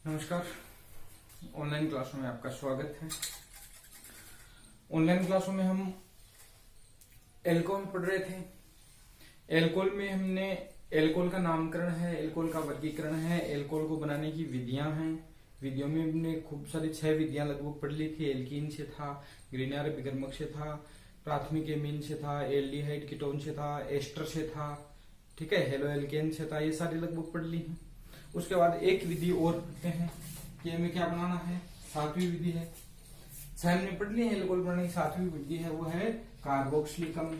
नमस्कार। ऑनलाइन क्लासों में आपका स्वागत है। ऑनलाइन क्लासों में हम एल्कोहल पढ़ रहे थे। एल्कोहल में हमने एल्कोहल का नामकरण है, एल्कोहल का वर्गीकरण है, एल्कोहल को बनाने की विधियां हैं। विधियों में हमने खूब सारी 6 विधियां लगभग पढ़ ली थी। एल्कीन से था, ग्रीनर विकर्मक से था, प्राथमिक एमीन से था, एल्डिहाइड कीटोन से था, एस्टर से था, ठीक है, हेलो एल्केन से था। ये सारी लगभग पढ़ ली है। उसके बाद एक विधि और पढ़ते हैं कि हमें क्या बनाना है। 7वीं विधि है। 6 हमने पढ़ ली है। एल्कोहल बनाने की 7वीं विधि है, वो है कार्बोक्सिलिक अम्ल।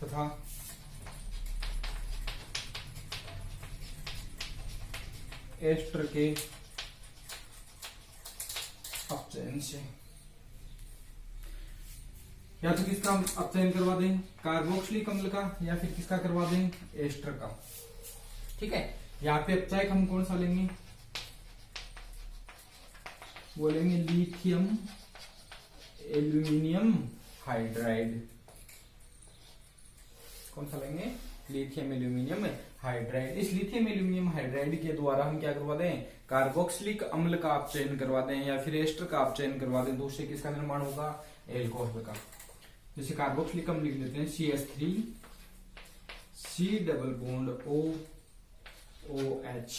तथा एस्टर के अपचयन से, या तो किसका अपचयन करवा दें, कार्बोक्सिलिक अम्ल का, या फिर किसका करवा दें, एस्टर का। ठीक है, यहाँ पे अपचयक हम कौन सा लेंगे, बोलेंगे लिथियम एल्यूमिनियम हाइड्राइड। कौन सा लेंगे, लिथियम एल्यूमिनियम हाइड्राइड। इस लिथियम एल्यूमिनियम हाइड्राइड के द्वारा हम क्या करवा दें, कार्बोक्सिलिक अम्ल का अपचयन करवा दें, या फिर एस्टर का अपचयन करवा दें। तो उससे किसका निर्माण होगा, एल्कोहल का। जैसे कार्बोक्सिलिक अम्ल लिख लेते हैं CH3 C double bond OOH।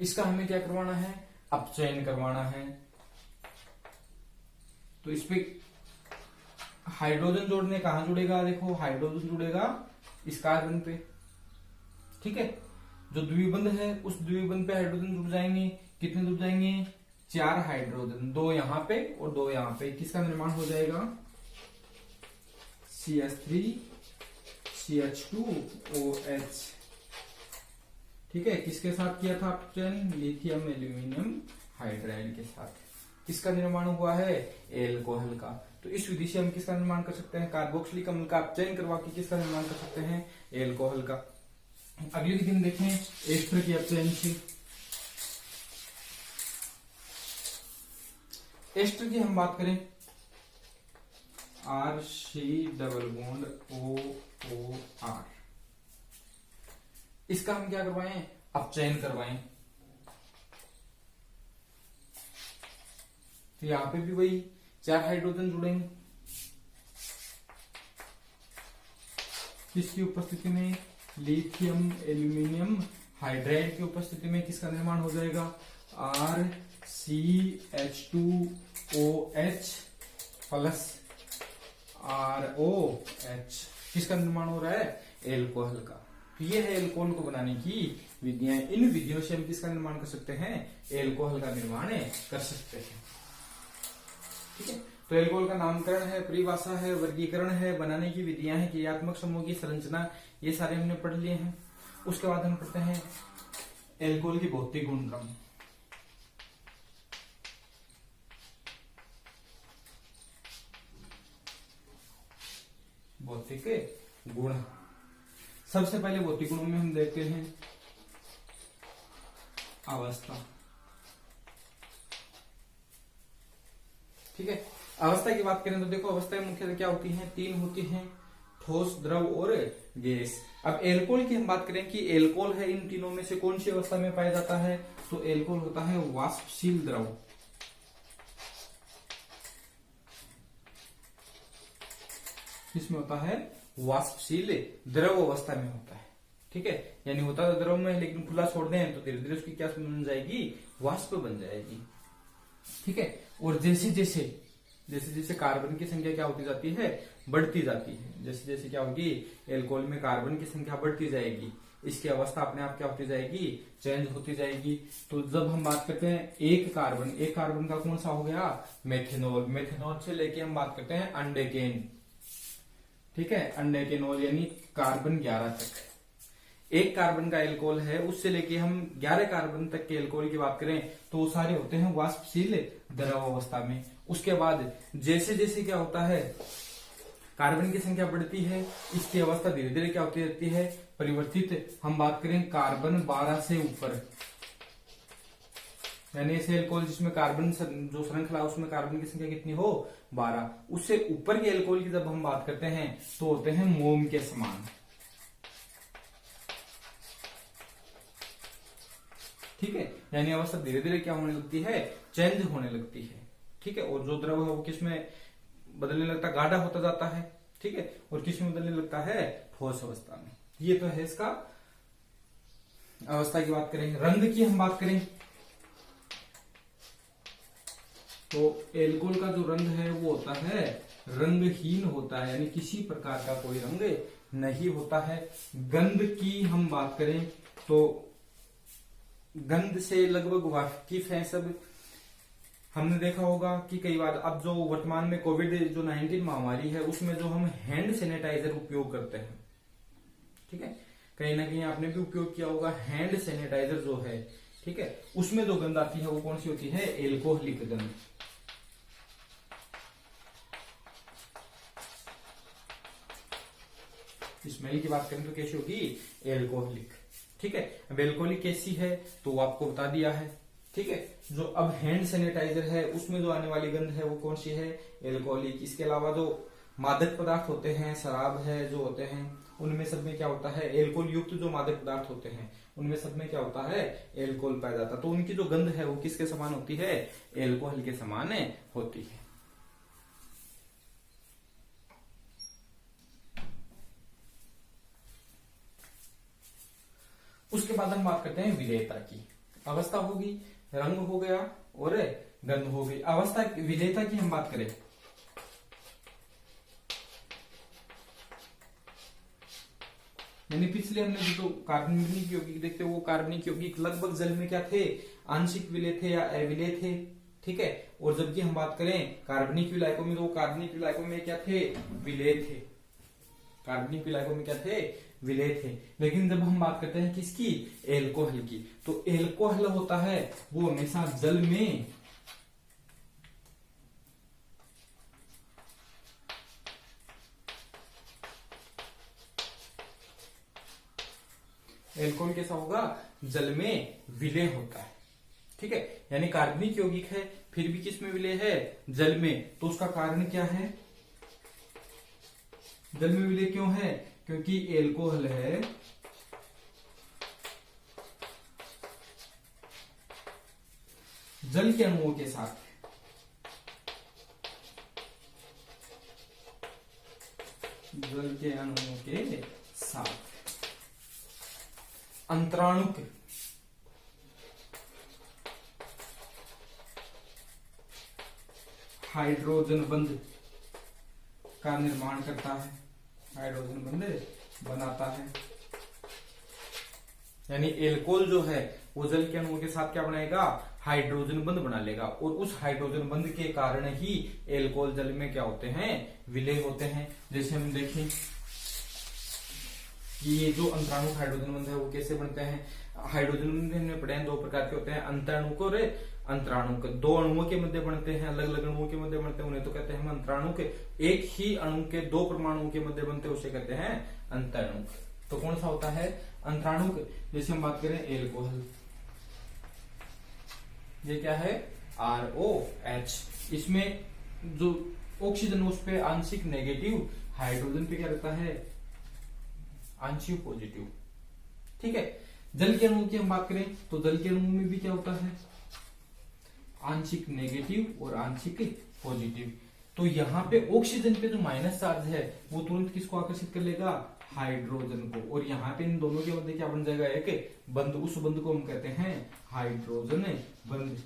इसका हमें क्या करवाना है, अपचयन करवाना है। तो इस पे हाइड्रोजन जोड़ने कहां जुड़ेगा, देखो हाइड्रोजन जुड़ेगा इस कार्बन पे। ठीक है, जो द्विबंध है उस द्विबंध पे हाइड्रोजन जुड़ जाएंगे। कितने जुड़ जाएंगे, 4 हाइड्रोजन, 2 यहां पे और 2 यहां पे। किसका निर्माण हो जाएगा, CH3 CH2OH। ठीक है, किसके साथ किया था अपचयन, लिथियम एल्यूमिनियम हाइड्राइड के साथ। किसका निर्माण हुआ है, एल्कोहल का। तो इस विधि से हम किसका निर्माण कर सकते हैं, कार्बोक्सिलिक अम्ल का अपचयन करवा के किसका निर्माण कर सकते हैं, एल्कोहल का। अगली विधि में देखें एस्टर के अपचयन से। एस्टर की हम बात करें, RC डबल बॉन्ड OOR। इसका हम क्या करवाएं, अपचयन करवाएं। तो यहां पे भी वही 4 हाइड्रोजन जुड़ेंगे। किसकी उपस्थिति में, लिथियम एल्यूमिनियम हाइड्राइड की उपस्थिति में किसका निर्माण हो जाएगा, RCH2OH प्लस ROH। किसका निर्माण हो रहा है, एल्कोहल का। तो ये है एल्कोहल को बनाने की विधियां। इन विधियों से हम किसका निर्माण कर सकते हैं, एल्कोहल का निर्माण कर सकते हैं। ठीक है, तो एल्कोहल का नामकरण है, परिभाषा है, वर्गीकरण है, बनाने की विधियां हैं, क्रियात्मक समूह की संरचना, ये सारे हमने पढ़ लिए हैं। उसके बाद हम पढ़ते हैं एल्कोहल की भौतिक गुणक्रम। भौतिक गुण, सबसे पहले भौतिक गुणों में हम देखते हैं अवस्था। ठीक है, अवस्था की बात करें तो देखो अवस्थाएं मुख्यतः क्या होती हैं, 3 होती हैं, ठोस, द्रव और गैस। अब एल्कोहल की हम बात करें कि एल्कोहल है, इन तीनों में से कौन सी अवस्था में पाया जाता है, तो एल्कोहल होता है वाष्पशील द्रव। किसमें होता है, वाष्पशील द्रव अवस्था में होता है। ठीक है, यानी होता तो द्रव में लेकिन खुला छोड़ दें तो धीरे धीरे उसकी क्या बन जाएगी, वाष्प बन जाएगी। ठीक है, और जैसे जैसे कार्बन की संख्या क्या होती जाती है, बढ़ती जाती है। जैसे जैसे क्या होगी, एल्कोहल में कार्बन की संख्या बढ़ती जाएगी, इसकी अवस्था अपने आप क्या होती जाएगी, चेंज होती जाएगी। तो जब हम बात करते हैं एक कार्बन का कौन सा हो गया, मेथेनॉल। मेथेनॉल से लेके हम बात करते हैं अंडेकेन। ठीक है, अंडेकेनॉल यानी कार्बन 11 तक। एक कार्बन का एल्कोहल है, उससे लेके हम 11 कार्बन तक के एल्कोहल की बात करें तो वो सारे होते हैं वाष्पशील द्रव अवस्था में। उसके बाद जैसे जैसे क्या होता है, कार्बन की संख्या बढ़ती है, इसकी अवस्था धीरे धीरे क्या होती रहती है, परिवर्तित। हम बात करें कार्बन 12 से ऊपर, यानी ऐसे एल्कोहल जिसमें कार्बन जो श्रृंखला उसमें कार्बन की संख्या कितनी हो 12, उससे ऊपर के एल्कोहल की जब हम बात करते हैं तो होते हैं मोम के समान। ठीक है, यानी अवस्था धीरे धीरे क्या होने लगती है, चेंज होने लगती है। ठीक है, और जो द्रव है वो किसमें बदलने लगता है, गाढ़ा होता जाता है। ठीक है, और किसमें बदलने लगता है, ठोस अवस्था में। ये तो है इसका अवस्था की बात करें। रंग की हम बात करें तो एल्कोहल का जो रंग है वो होता है रंगहीन होता है, यानी किसी प्रकार का कोई रंग नहीं होता है। गंध की हम बात करें तो गंध से लगभग वाकिफ है सब। हमने देखा होगा कि कई बार अब जो वर्तमान में कोविड जो 19 महामारी है उसमें जो हम हैंड सैनिटाइजर उपयोग करते हैं, ठीक है, कहीं ना कहीं आपने भी उपयोग किया होगा हैंड सैनिटाइजर जो है। ठीक है, उसमें जो गंध आती है वो कौन सी होती है, एल्कोहलिक गंध। स्मेल की बात करें तो कैसी होगी, एल्कोहलिक। ठीक है, अब एल्कोहलिक कैसी है तो वो आपको बता दिया है। ठीक है, जो अब हैंड सैनिटाइजर है उसमें जो आने वाली गंध है वो कौन सी है, एल्कोहलिक। इसके अलावा जो मादक पदार्थ होते हैं, शराब है जो होते हैं, उनमें सब में क्या होता है, एल्कोहल युक्त जो मादक पदार्थ होते हैं उनमें सब में क्या होता है, एल्कोहल पाया जाता है। तो उनकी जो गंध है वो किसके समान होती है, एल्कोहल के समान होती है। उसके बाद हम बात करते हैं विलेयता की। अवस्था होगी, रंग हो गया और गंध हो गई। अवस्था विलेयता की हम बात करें यानी पिछले हमने जो कार्बनिक यौगिक देखते वो कार्बनिक यौगिक लगभग जल में क्या थे, आंशिक विलेय थे या अविलेय थे। ठीक है, और जबकि हम बात करें कार्बनिक विलायकों में तो कार्बनिक विलायकों में क्या थे, विलेय थे। कार्बनिक विलायकों में क्या थे, विलेय थे। लेकिन जब हम बात करते हैं किसकी, एल्कोहल की, तो एल्कोहल होता है वो हमेशा जल में एल्कोहल कैसा होगा, जल में विलेय होता है। ठीक है, यानी कार्बनिक यौगिक है फिर भी किस में विलेय है, जल में। तो उसका कारण क्या है, जल में विलेय क्यों है, क्योंकि एल्कोहल है जल के अणुओं के साथ, जल के अणुओं के साथ अंतराणुक हाइड्रोजन बंध का निर्माण करता है, हाइड्रोजन बंध बनाता है। यानी एल्कोहल जो है वो जल के अणुओं के साथ क्या बनाएगा, हाइड्रोजन बंध बना लेगा, और उस हाइड्रोजन बंध के कारण ही एल्कोहल जल में क्या होते हैं, विलेय होते हैं। जैसे हम देखें कि ये जो अंतराणुक हाइड्रोजन बंध है वो कैसे बनते हैं। हाइड्रोजन बंध हमने पढ़े हैं, दो प्रकार के होते हैं, अंतराणुक और अंतराणुक। दो अणुओं के मध्य बनते हैं, अलग अलग अणुओं के मध्य बनते हैं, उन्हें तो कहते हैं हम अंतराणुक। एक ही अणु के दो परमाणुओं के मध्य बनते हैं उसे कहते हैं अंतराणुक। तो कौन सा होता है, अंतराणुक। जैसे हम बात करें एल्कोहल, ये क्या है, ROH। इसमें जो ऑक्सीजन उस पे आंशिक नेगेटिव, हाइड्रोजन पे क्या रहता है, आंशिक पॉजिटिव। ठीक है, जल के अणु की हम बात करें तो जल के अणु में भी क्या होता है, आंशिक नेगेटिव और आंशिक पॉजिटिव। तो यहाँ पे ऑक्सीजन पे जो माइनस चार्ज है वो तुरंत किसको आकर्षित कर लेगा, हाइड्रोजन को, और यहाँ पे इन दोनों के मध्य क्या बन जाएगा, एक बंध। उस बंध को हम कहते हैं हाइड्रोजन बंध।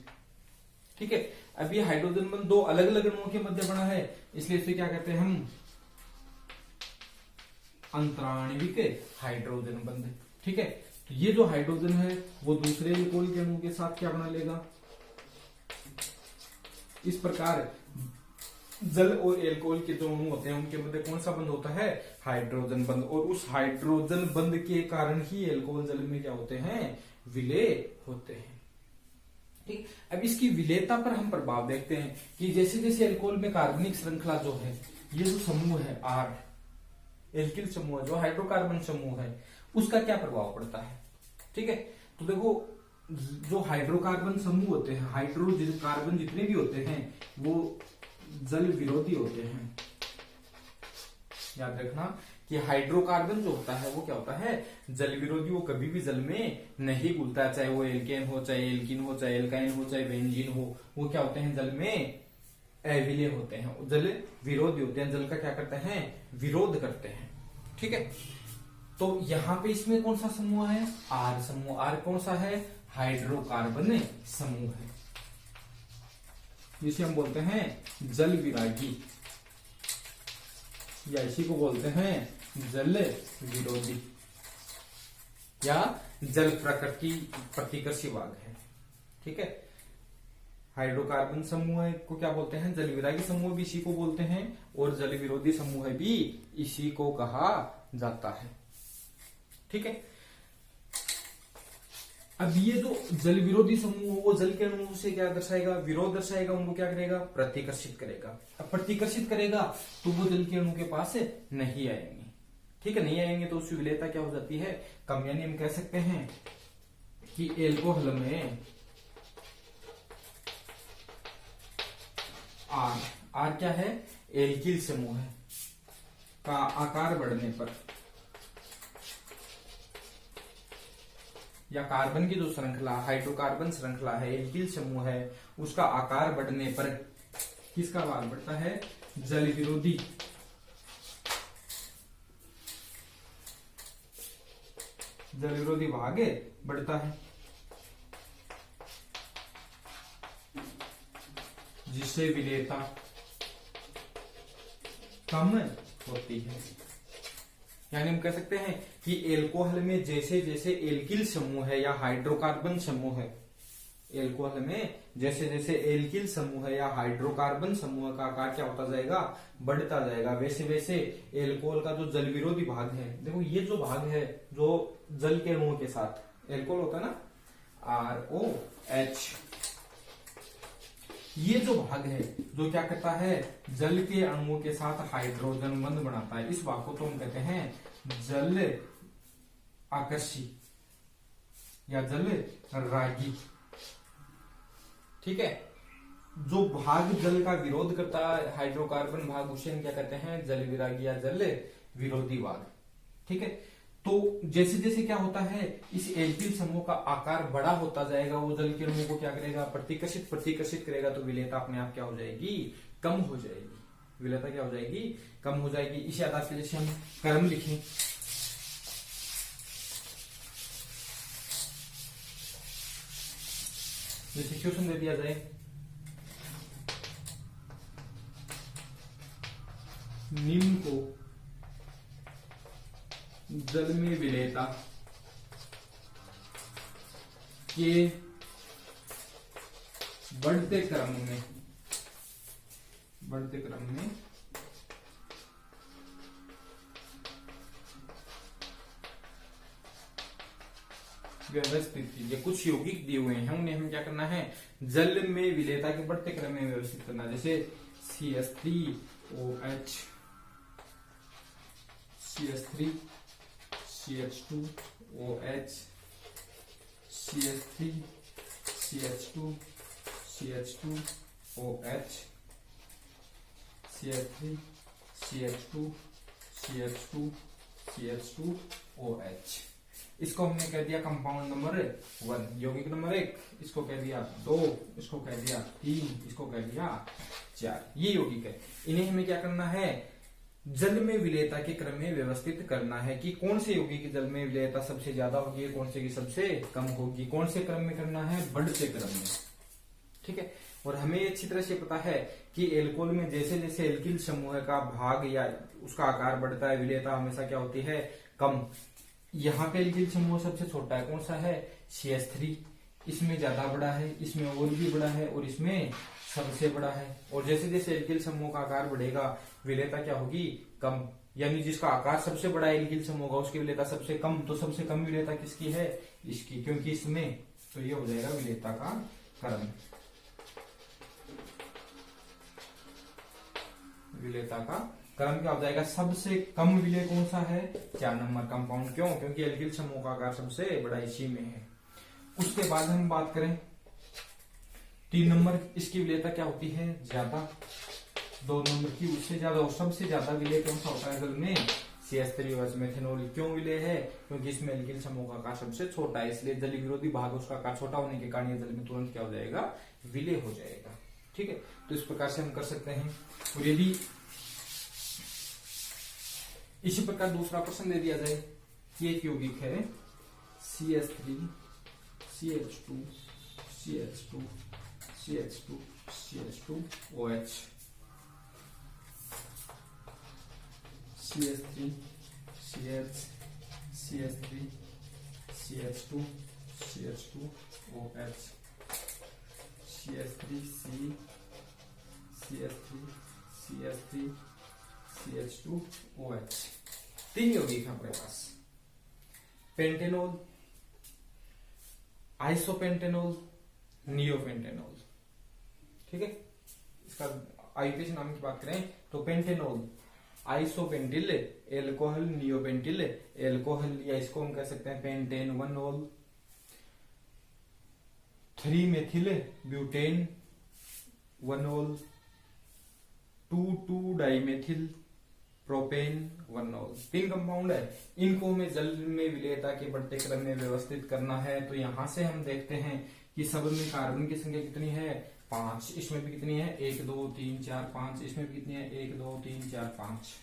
ठीक है, अब ये हाइड्रोजन बंध दो अलग अलग अणुओं के मध्य बना है, इसलिए इसे क्या कहते हैं हम, अंतराणविक हाइड्रोजन बंध। ठीक है, तो ये जो हाइड्रोजन है वो दूसरे एल्कोहल के अणु के साथ क्या बना लेगा। इस प्रकार जल और एल्कोहल के जो अणु होते हैं उनके मध्य कौन सा बंध होता है, हाइड्रोजन बंध। और उस हाइड्रोजन बंध के कारण ही एल्कोहल जल में क्या होते हैं, विलेय होते हैं। ठीक, अब इसकी विलेयता पर हम प्रभाव देखते हैं कि जैसे जैसे एल्कोहल में कार्बनिक श्रृंखला जो है, ये जो समूह है R, एल्किल समूह जो हाइड्रोकार्बन समूह है, उसका क्या प्रभाव पड़ता है। ठीक है, तो देखो जो हाइड्रोकार्बन समूह होते हैं, कार्बन जितने भी होते हैं वो जल विरोधी होते हैं। याद रखना कि हाइड्रोकार्बन जो होता है वो क्या होता है, जल विरोधी। वो कभी भी जल में नहीं घुलता, चाहे वो एल्केन हो, चाहे एल्किन हो, चाहे एल्काइन हो, चाहे बेंजीन हो। वो क्या होते हैं, जल में अविलेय होते हैं, जल विरोधी होते हैं, जल का क्या करते हैं, विरोध करते हैं। ठीक है, तो यहां पे इसमें कौन सा समूह है, आर समूह। आर कौन सा है, हाइड्रोकार्बन समूह है, जिसे हम बोलते हैं जल विरागी, या इसी को बोलते हैं जल विरोधी, या जल प्रकृति प्रतिकर्षी भाग है। ठीक है, हाइड्रोकार्बन समूह को क्या बोलते हैं, जल विरागी समूह भी इसी को बोलते हैं, और जल विरोधी समूह भी इसी को कहा जाता है। ठीक है, अब ये जो जल विरोधी समूह वो जल के अणुओं से क्या दर्शाएगा, विरोध दर्शाएगा, उनको क्या करेगा, प्रतिकर्षित करेगा। अब प्रतिकर्षित करेगा तो वो जल के अणु के पास नहीं आएंगे। ठीक है, नहीं आएंगे तो उसकी विलेयता क्या हो जाती है, कम। यानी हम कह सकते हैं कि एल्कोहल में आर क्या है, एल्किल समूह है का आकार बढ़ने पर, या कार्बन की जो श्रृंखला हाइड्रोकार्बन श्रृंखला है, एल्किल समूह है, उसका आकार बढ़ने पर किसका भाग बढ़ता है, जल विरोधी भाग बढ़ता है, जिससे विलेयता कम होती है। यानी हम कह सकते हैं कि एल्कोहल में जैसे जैसे एल्किल समूह है या हाइड्रोकार्बन समूह है, एल्कोहल में जैसे जैसे एल्किल समूह है या हाइड्रोकार्बन समूह का आकार क्या होता जाएगा, बढ़ता जाएगा, वैसे वैसे एल्कोहल का जो जल विरोधी भाग है, देखो ये जो भाग है जो जल के अणुओं के साथ एल्कोहल होता है ना, ROH, ये जो भाग है जो क्या करता है, जल के अणुओं के साथ हाइड्रोजन बंध बनाता है, इस भाग को तो हम कहते हैं जल आकर्षी या जल रागी। ठीक है, जो भाग जल का विरोध करता है, हाइड्रोकार्बन भाग, उसे हम क्या कहते हैं, जल विरागी या जल विरोधी भाग। ठीक है, तो जैसे जैसे क्या होता है, इस एल्किल समूह का आकार बड़ा होता जाएगा, वो जल के अणुओं को क्या करेगा, प्रतिकर्षित करेगा, तो विलेयता अपने आप क्या हो जाएगी, कम हो जाएगी। विलेयता क्या हो जाएगी, कम हो जाएगी। इस आधार के जैसे हम क्रम लिखें, जैसे क्वेश्चन दे दिया जाए, निम्न को जल में विलेयता के बढ़ते क्रम में व्यवस्थित कीजिए। कुछ यौगिक दिए हुए हैं, उन्हें हम क्या करना है, जल में विलेयता के बढ़ते क्रम में व्यवस्थित करना। जैसे CH3OH, CH3, CH2OH, CH3, CH2, CH2OH, CH3, CH2, CH2, CH2OH। इसको हमने कह दिया कंपाउंड नंबर 1, यौगिक नंबर 1, इसको कह दिया 2, इसको कह दिया 3, इसको कह दिया 4। ये यौगिक है, इन्हें हमें क्या करना है, जल में विलेयता के क्रम में व्यवस्थित करना है कि कौन से यौगिक की जल में विलेयता सबसे ज्यादा होगी, कौन से की सबसे कम होगी, कौन से क्रम में करना है, बढ़ते क्रम में। ठीक है, और हमें अच्छी तरह से पता है कि एल्कोहल में जैसे जैसे एल्किल समूह का भाग या उसका आकार बढ़ता है, विलेयता हमेशा क्या होती है, कम। यहाँ पे एल्किल समूह सबसे छोटा है, कौन सा है, CH3, इसमें ज्यादा बड़ा है, इसमें और भी बड़ा है, और इसमें सबसे बड़ा है। और जैसे जैसे एल्किल समूह का आकार बढ़ेगा, विलेयता क्या होगी, कम। यानी जिसका आकार सबसे बड़ा एल्किल समूह होगा उसकी विलेयता सबसे कम, तो सबसे कम विलेयता किसकी है, इसकी, क्योंकि इसमें, तो ये हो जाएगा विलेयता का क्रम, विलेयता का क्रम क्या हो जाएगा, सबसे कम विलेय कौन सा है, 4 नंबर कंपाउंड। क्यों, क्योंकि एल्किल समूह का आकार सबसे बड़ा इसी में है। उसके बाद हम बात करें 3 नंबर, इसकी विलेयता क्या होती है, ज्यादा। 2 नंबर की उससे ज्यादा, और सबसे ज्यादा विलेय कौन सा होता है जल में, CH3OH मेथेनॉल। क्यों विलेय है, क्योंकि इसमें एल्किल समूह का आकार सबसे छोटा है, इसलिए जल विरोधी भाग उसका आकार छोटा होने के कारण ये जल में तुरंत क्या हो जाएगा, विलेय हो जाएगा। ठीक है, तो इस प्रकार से हम कर सकते हैं। और यदि इसी प्रकार दूसरा प्रश्न दे दिया जाए कि एक यौगिक है CH3 CH2 CH2 CH2 CH2OH, CH3 CH CH3 CH2 CH2OH, CH3C CH3 CH3 CH2OH। 3 यौगिक है हमारे पास, पेंटेनॉल, आइसोपेंटेनॉल, नियोपेंटेनॉल। ठीक है, इसका आयुर्वेद नाम की बात करें तो pentanol, isopentyl alcohol, neopentyl alcohol, या इसको हम कह सकते हैं पेंटेनोल, 3 मेथिल ब्यूटेन वनोल, 2 डाइमेथिल प्रोपेन वनोल। 3 कंपाउंड है, इनको हमें जल में विलेयता के बढ़ते क्रम में व्यवस्थित करना है। तो यहां से हम देखते हैं कि सब में कार्बन की संख्या कितनी है, 5। इसमें भी कितनी है, 1 2 3 4 5। इसमें भी कितनी है, 1 2 3 4 5।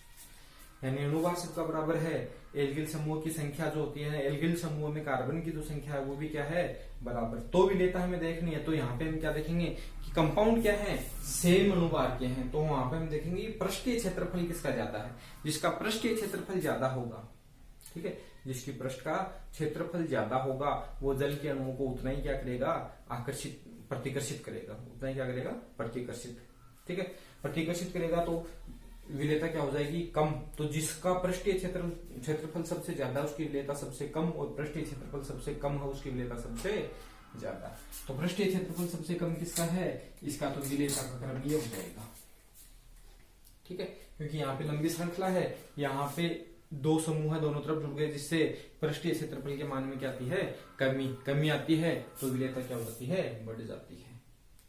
यानी अनुवाद सबका बराबर है। एल्किल समूह की संख्या जो होती है, एल्किल समूह में कार्बन की जो संख्या है वो भी क्या है, बराबर। तो विलेयता हमें देखनी है, तो यहाँ पे हम क्या देखेंगे कि कंपाउंड क्या है, सेम अनुवाद के हैं। तो वहां पे हम देखेंगे पृष्ठीय क्षेत्रफल किसका ज्यादा है, जिसका पृष्ठीय क्षेत्रफल ज्यादा होगा। ठीक है, जिसकी पृष्ठ का क्षेत्रफल ज्यादा होगा वो जल के अणुओं को उतना ही क्या करेगा, आकर्षित प्रतिकर्षित करेगा, उतना ही क्या करेगा, प्रतिकर्षित। ठीक है, प्रतिकर्षित करेगा तो विलेयता क्या हो जाएगी, कम। तो जिसका पृष्ठीय क्षेत्रफल सबसे ज्यादा उसकी विलेयता सबसे कम, और पृष्ठीय क्षेत्रफल सबसे कम है उसकी विलेयता सबसे ज्यादा। तो पृष्ठीय क्षेत्रफल सबसे कम किसका है, इसका तो विलेयता का क्रम ये हो जाएगा। ठीक है, क्योंकि यहाँ पे लंबी श्रृंखला है, यहाँ पे 2 समूह है दोनों तरफ जुड़ गए, जिससे पृष्ठीय क्षेत्रफल के मान में क्या आती है, कमी आती है। तो विलेयता क्या हो जाती है, बढ़ जाती है।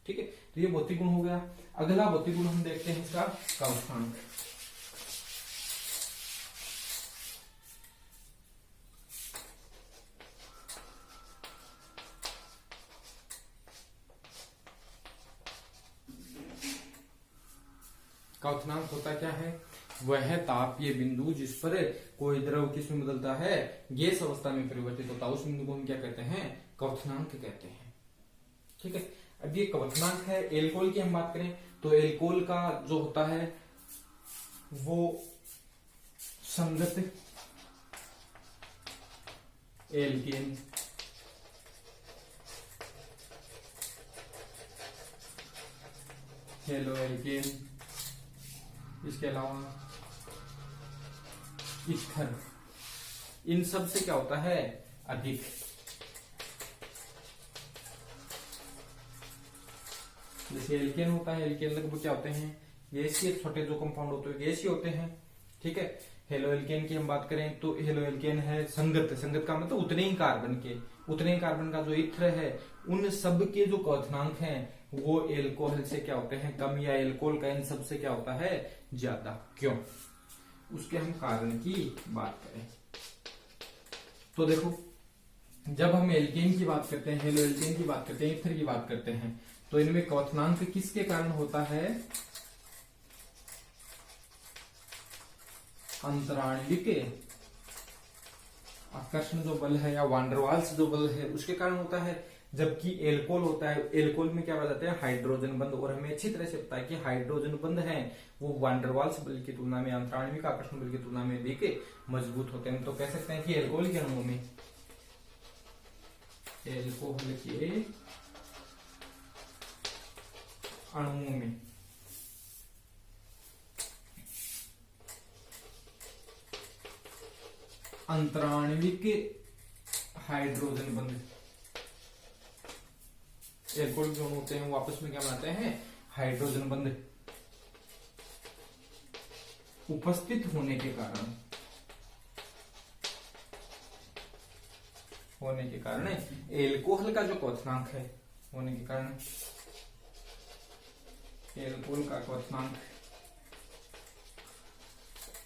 ठीक है, तो ये भौतिक गुण हो गया। अगला भौतिक गुण हम देखते हैं इसका कवथांक। कवथनांक होता क्या है, वह तापीय बिंदु जिस पर कोई द्रव किसमें बदलता है, गैस अवस्था में परिवर्तित होता है, उस बिंदु को हम क्या कहते हैं, कवथनांक कहते हैं। ठीक है, अब ये कवथनांक है। एल्कोहल की हम बात करें तो एल्कोहल का जो होता है वो संगत एल्केन, हेलो एल्केन, इसके अलावा ईथर, इन सब से क्या होता है, अधिक। जैसे एल्केन होता है, एल्केन लगभग क्या होते हैं, गैसीय, छोटे जो कंपाउंड होते हैं गैसीय होते हैं। ठीक है, हेलो एल्केन की हम बात करें तो हेलो एल्केन है संगत, संगत का मतलब उतने ही कार्बन का जो ईथर है, उन सब के जो कवथनांक हैं वो एल्कोहल से क्या होते हैं, कम, या एल्कोहल का इन सब से क्या होता है, ज्यादा। क्यों, उसके हम कारण की बात करें तो देखो, जब हम एल्केन की बात करते हैं, हेलो एल्केन की बात करते हैं, ईथर की बात करते हैं, तो इनमें कवथनांक किसके कारण होता है, अंतराणविक आकर्षण जो बल है या वांडरवाल्स जो बल है उसके कारण होता है। जबकि एल्कोहल होता है, एल्कोहल में क्या बताते हैं, हाइड्रोजन बंध। और हमें अच्छी तरह से पता है कि हाइड्रोजन बंध है वो वांडरवाल्स बल की तुलना में, अंतराणविक आकर्षण बल की तुलना में अधिक मजबूत होते हैं। तो कह सकते हैं कि एल्कोहल के अणुओं में, एल्कोहल के अणुओं में अंतराणविक हाइड्रोजन बंध, एल्कोहल जो होते हैं वो आपस में क्या बनाते हैं, हाइड्रोजन बंध उपस्थित होने के कारण होने के कारण एल्कोहल का जो क्वथनांक है होने के कारण एल्कोहल का क्वथनांक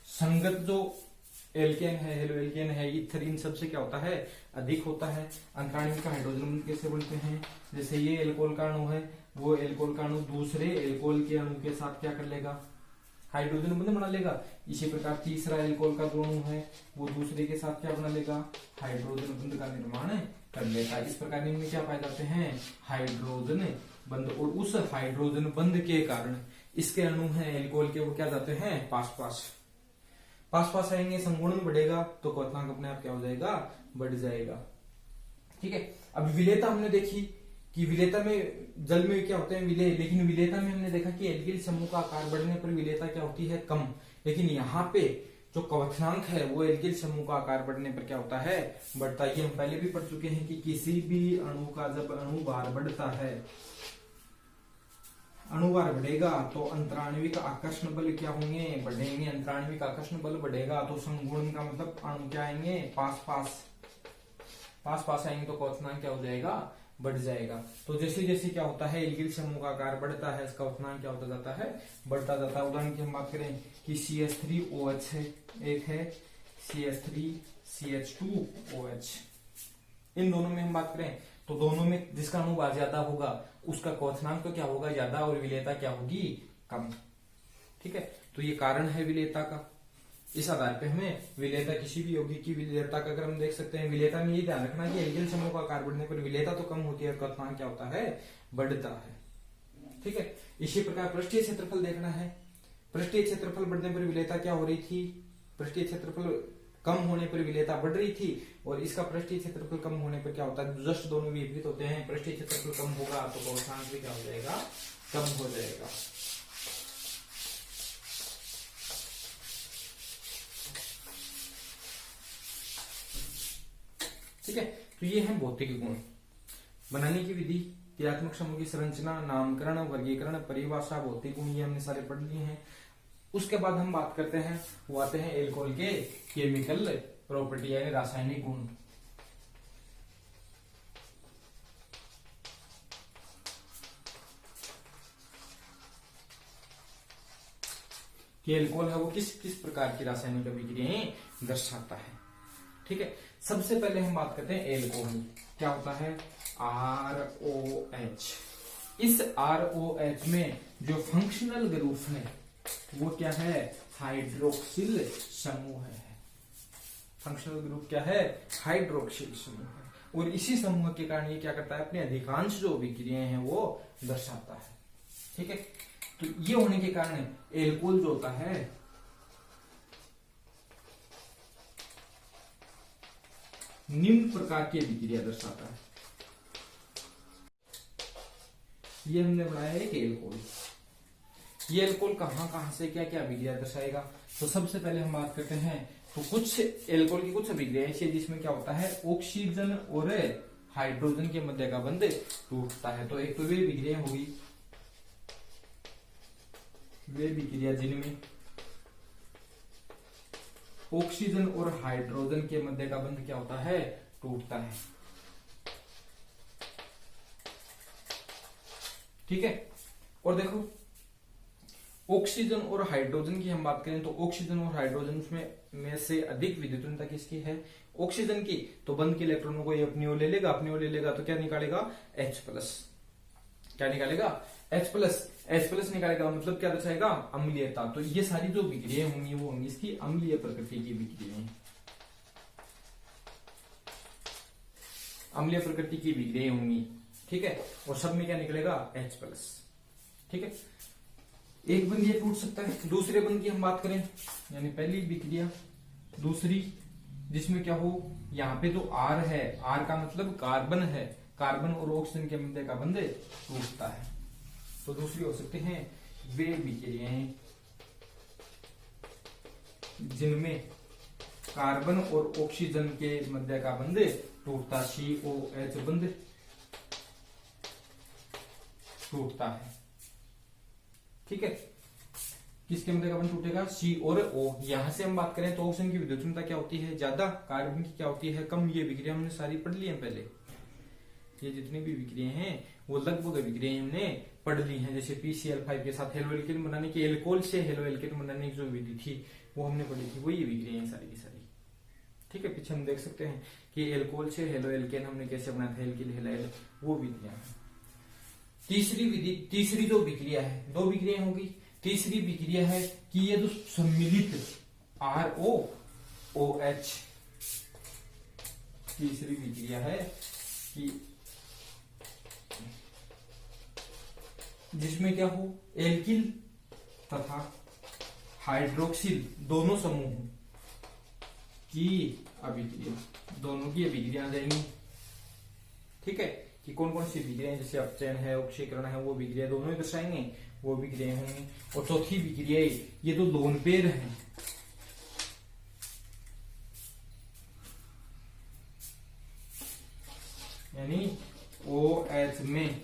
संगत जो एल्केन है, हेलो एल्केन है, ईथर, इन सबसे क्या होता है, अधिक होता है। अंतराणु का हाइड्रोजन बंध कैसे बनते हैं, जैसे ये एल्कोहल का अणु है, वो एल्कोहल का अणु दूसरे एल्कोहल के अणु के साथ क्या कर लेगा, हाइड्रोजन बंध बना लेगा। इसी प्रकार तीसरा एल्कोहल का जो अणु है वो दूसरे के साथ क्या बना लेगा, हाइड्रोजन बंध का निर्माण कर लेगा। इस प्रकार इनमें क्या पाए जाते हैं, हाइड्रोजन बंध। और उस हाइड्रोजन बंध के कारण इसके अणु हैं एल्कोहल के, वो क्या जाते हैं, पास पास आएंगे, संगुणन बढ़ेगा तो क्वथनांक अपने आप क्या हो जाएगा, बढ़ जाएगा। ठीक है। अब विलेयता हमने देखी कि विलेयता में जल में क्या होते हैं, विलेय, लेकिन विलेयता में हमने देखा कि एल्किल समूह का आकार बढ़ने पर विलेयता क्या होती है, कम। लेकिन यहाँ पे जो क्वथनांक है वो एल्किल समूह का आकार बढ़ने पर क्या होता है, बढ़ता है। ये हम पहले भी पढ़ चुके हैं कि किसी भी अणु का जब अणुभार बढ़ता है, अणुभार बढ़ेगा तो अंतराण्विक आकर्षण बल क्या होंगे, बढ़ेंगे। अंतराण्विक आकर्षण बल बढ़ेगा तो संगुणन का मतलब अणु क्या आएंगे, पास आएंगे तो क्वथनांक क्या हो जाएगा, बढ़ जाएगा। तो जैसे जैसे क्या होता है, एल्किल समूह का आकार बढ़ता है, इसका क्वथनांक क्या होता जाता है, बढ़ता जाता है। उदाहरण की हम बात करें कि CH3OH है, एक है CH3CH2OH, इन दोनों में हम बात करें तो दोनों में जिसका अणुभार ज्यादा होगा उसका क्वथनांक तो क्या होगा, ज्यादा, और विलेयता क्या होगी, कम। ठीक है। तो ये कारण है विलेयता का। इस आधार पे हमें विलेयता किसी भी यौगिक की विलेयता का क्रम देख सकते हैं। विलेयता में ये ध्यान रखना कि एल्किल समूह का आकार बढ़ने पर विलेयता तो कम होती है और क्वथनांक क्या होता है, बढ़ता है। ठीक है। इसी प्रकार पृष्ठीय क्षेत्रफल देखना है। पृष्ठीय क्षेत्रफल बढ़ने पर विलेयता क्या हो रही थी, पृष्ठीय क्षेत्रफल कम होने पर विलेयता बढ़ रही थी, और इसका पृष्ठीय क्षेत्रफल कम होने पर क्या होता है, जस्ट दोनों विपरीत होते हैं। पृष्ठीय क्षेत्रफल कम होगा तो क्वथनांक भी क्या हो जाएगा, कम हो जाएगा। ठीक है। तो ये है भौतिक गुण बनाने की विधि, क्रियात्मक समूह की संरचना, नामकरण, वर्गीकरण, परिभाषा, भौतिक गुण, ये हमने सारे पढ़ लिए हैं। उसके बाद हम बात करते हैं, वो आते हैं एल्कोहल के केमिकल प्रॉपर्टी यानी रासायनिक गुण। कि एल्कोहल है वो किस किस प्रकार की रासायनिक अभिक्रियाएं दर्शाता है। ठीक है। सबसे पहले हम बात करते हैं एल्कोहल क्या होता है, ROH। इस ROH में जो फंक्शनल ग्रुप है वो क्या है, हाइड्रोक्सिल समूह है। फंक्शनल ग्रुप क्या है, हाइड्रोक्सिल समूह है। और इसी समूह के कारण ये क्या करता है, अपने अधिकांश जो अभिक्रियाएं हैं वो दर्शाता है। ठीक है। तो ये होने के कारण एल्कोहल जो होता है निम्न प्रकार की अभिक्रिया दर्शाता है। ये हमने बनाया एक एल्कोहल। ये एल्कोहल कहां से क्या क्या अभिक्रिया दर्शाएगा। तो सबसे पहले हम बात करते हैं तो कुछ एल्कोहल की कुछ अभिक्रिया ऐसी है जिसमें क्या होता है, ऑक्सीजन और हाइड्रोजन के मध्य का बंध टूटता है। तो एक तो वे अभिक्रिया होगी, वे अभिक्रिया जिनमें ऑक्सीजन और हाइड्रोजन के मध्य का बंध क्या होता है, टूटता है। ठीक है। और देखो ऑक्सीजन और हाइड्रोजन की हम बात करें तो ऑक्सीजन और हाइड्रोजन में से अधिक विद्युतता किसकी है, ऑक्सीजन की। तो बंध के इलेक्ट्रॉनों को ये अपनी ओर ले लेगा, अपनी ओर ले लेगा तो क्या निकालेगा, H+। क्या निकालेगा, H+ निकालेगा, मतलब क्या दर्शाएगा, अम्लीयता। तो ये सारी जो विक्रियाएं होंगी वो होंगी इसकी अम्लीय प्रकृति की विक्रियाएं, अम्लीय प्रकृति की विक्रियाएं होंगी। ठीक है। और सब में क्या निकलेगा, H+। ठीक है। एक बंध ये टूट सकता है। दूसरे बंध की हम बात करें, यानी पहली विक्रिया, दूसरी जिसमें क्या हो, यहाँ पे जो R है, R का मतलब कार्बन है, कार्बन और ऑक्सीजन के मध्य का बंध टूटता है। तो दूसरी हो सकते हैं वे विक्रियाएं जिनमें कार्बन और ऑक्सीजन के मध्य का बंध टूटता, COH बंध टूटता है। ठीक है। किसके मध्य का बंध टूटेगा, सी और ओ। यहां से हम बात करें तो ऑक्सीजन की विद्युत क्षमता क्या होती है, ज्यादा, कार्बन की क्या होती है, कम। ये विक्रिया हमने सारी पढ़ ली है पहले। ये जितनी भी विक्रियाएं हैं वो लगभग विक्रियाएं हमने पढ़ ली हैं। जैसे PCl5 के साथ हेलो एल्केन बनाने की, एल्कोहल से हेलो एल्केन बनाने की जो विधि थी वो हमने पढ़ी थी, वो ये विक्रियाएं सारी की सारी। ठीक है, पीछे हम देख सकते हैं कि एल्कोहल से हेलो एल्केन हमने कैसे बनाया था, एल्किल हेलाइल, वो विधियां। तीसरी विधि, तीसरी जो विक्रिया है, दो विक्रियाएं होगी। तीसरी विक्रिया है कि ये जो सम्मिलित ROOH, तीसरी विक्रिया है कि जिसमें क्या हो, एल्किल तथा हाइड्रोक्सिल दोनों समूह की अभिक्रिया, दोनों की अभिक्रिया आ जाएंगी। ठीक है, कि कौन कौन सी विक्रियाएं, जैसे अपचयन है, ऑक्सीकरण है, वो विक्रिया दोनों ही दर्शाएंगे, वो विक्रियाएं होंगी। और चौथी विक्रिया ये तो लोन पेयर है, यानी OH में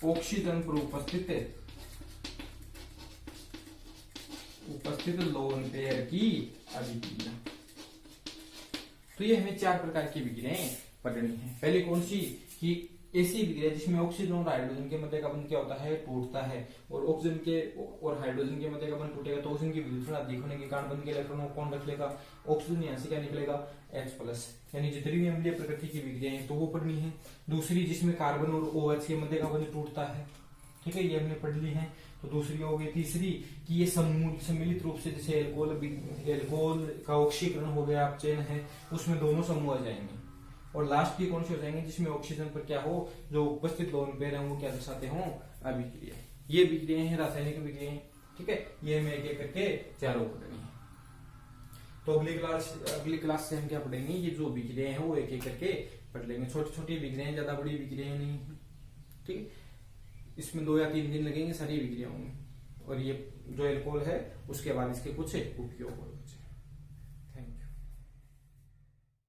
ऑक्सीजन पर उपस्थित लोन पेयर की अभिक्रिया। तो ये हमें 4 प्रकार की विक्रियाएं पढ़नी है। पहले कौन सी, कि ऐसी विक्रिया जिसमें ऑक्सीजन और हाइड्रोजन के मध्य का बंध क्या होता है, टूटता है। और ऑक्सीजन के और हाइड्रोजन के मध्य का बंध टूटेगा तो ऑक्सीजन की विद्युत अधिक होने के कारण बंध के इलेक्ट्रॉन को कौन रख लेगा, ऑक्सीजन। यहाँ से क्या निकलेगा, H+। यानी जितनी भी अम्लीय प्रकृति की विक्रियाएं तो वो पढ़नी है। दूसरी जिसमें कार्बन और OH के मध्य का बंध टूटता है, ठीक है, ये हमने पढ़ ली है, तो दूसरी हो गई। तीसरी कि ये सम्मिलित रूप से, जैसे एल्कोहल का ऑक्सीकरण हो गया, अपचयन है, उसमें दोनों समूह आ जाएंगे। और लास्ट की कौन सी हो जाएंगे, जिसमें ऑक्सीजन पर क्या हो, जो उपस्थित लोन पेयर हैं वो क्या दर्शाते हो, अभिक्रिया। ये विक्रियाएं हैं रासायनिक विक्रियाएं। ठीक है, ये हमें एक एक करके चारों पढ़नी है। तो अगली क्लास से हम क्या पढ़ेंगे, ये जो विक्रियाएं हैं वो एक एक करके पढ़ लेंगे। छोटी छोटी विक्रियाएं, ज्यादा बड़ी विक्रियाएं नहीं है। ठीक है, इसमें 2 या 3 दिन लगेंगे, सारी विक्रिया होंगी। और ये जो एल्कोहल है उसके बाद इसके कुछ उपयोग होंगे।